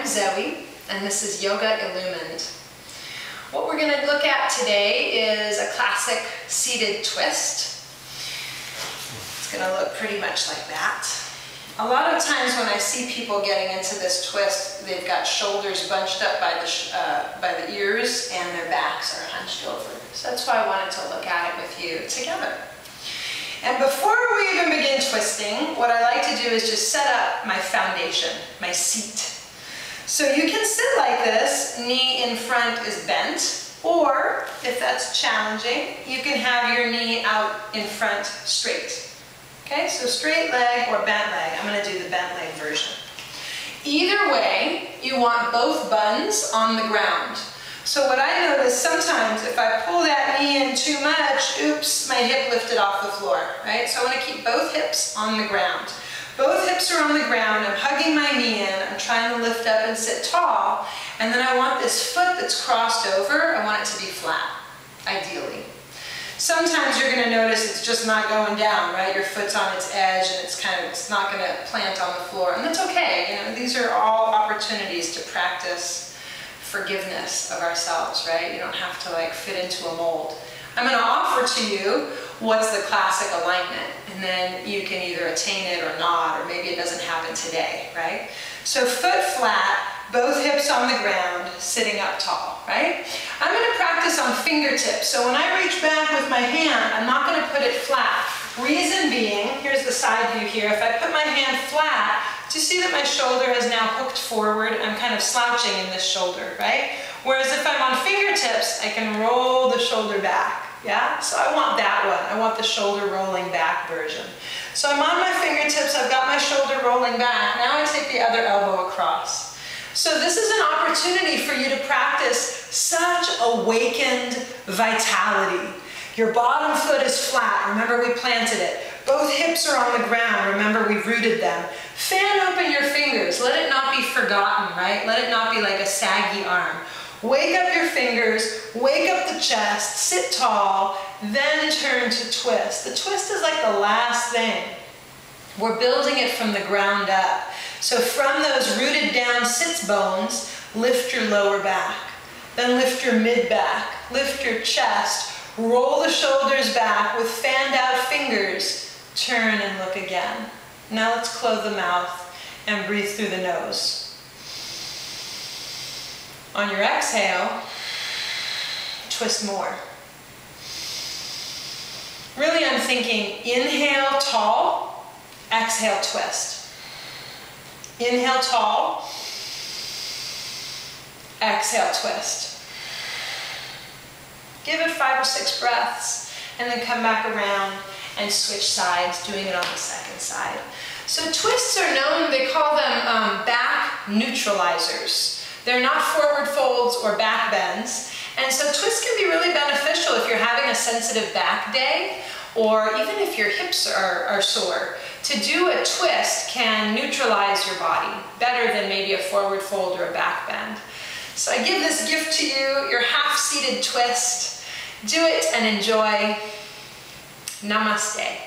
I'm Zoe, and this is Yoga Illumined. What we're going to look at today is a classic seated twist. It's going to look pretty much like that. A lot of times when I see people getting into this twist, they've got shoulders bunched up by the ears and their backs are hunched over. So that's why I wanted to look at it with you together. And before we even begin twisting, what I like to do is just set up my foundation, my seat. So you can sit like this, knee in front is bent, or if that's challenging, you can have your knee out in front straight. Okay, so straight leg or bent leg. I'm going to do the bent leg version. Either way, you want both buns on the ground. So what I notice sometimes, if I pull that knee in too much, oops, my hip lifted off the floor, right? So I want to keep both hips on the ground. Both hips are on the ground, I'm hugging my knee in, I'm trying to lift up and sit tall, and then I want this foot that's crossed over, I want it to be flat, ideally. Sometimes you're going to notice it's just not going down, right? Your foot's on its edge and it's not going to plant on the floor, and that's okay. You know, these are all opportunities to practice forgiveness of ourselves, right? You don't have to like fit into a mold. I'm going to offer to you what's the classic alignment, and then you can either attain it or not, or maybe it doesn't happen today, right? So foot flat, both hips on the ground, sitting up tall, right? I'm going to practice on fingertips. So when I reach back with my hand, I'm not going to put it flat. Reason being, here's the side view here, if I put my hand flat, do you see that my shoulder is now hooked forward? I'm kind of slouching in this shoulder, right? Whereas if I'm on fingertips, I can roll the shoulder back, yeah? So I want that one. I want the shoulder rolling back version. So I'm on my fingertips, I've got my shoulder rolling back. Now I take the other elbow across. So this is an opportunity for you to practice such awakened vitality. Your bottom foot is flat. Remember, we planted it. Both hips are on the ground. Remember, we rooted them. Fan open your fingers. Let it not be forgotten, right? Let it not be like a saggy arm. Wake up your fingers, wake up the chest, sit tall, then turn to twist. The twist is like the last thing. We're building it from the ground up. So from those rooted down sits bones, lift your lower back. Then lift your mid back, lift your chest, roll the shoulders back with fanned out fingers, turn and look again. Now let's close the mouth and breathe through the nose. On your exhale, twist more. Really, I'm thinking inhale tall, exhale twist. Inhale tall, exhale twist. Give it 5 or 6 breaths and then come back around and switch sides, doing it on the second side. So twists are known, they call them back neutralizers. They're not forward folds or back bends. And so twists can be really beneficial if you're having a sensitive back day, or even if your hips are sore. To do a twist can neutralize your body better than maybe a forward fold or a back bend. So I give this gift to you, your half-seated twist. Do it and enjoy. Namaste.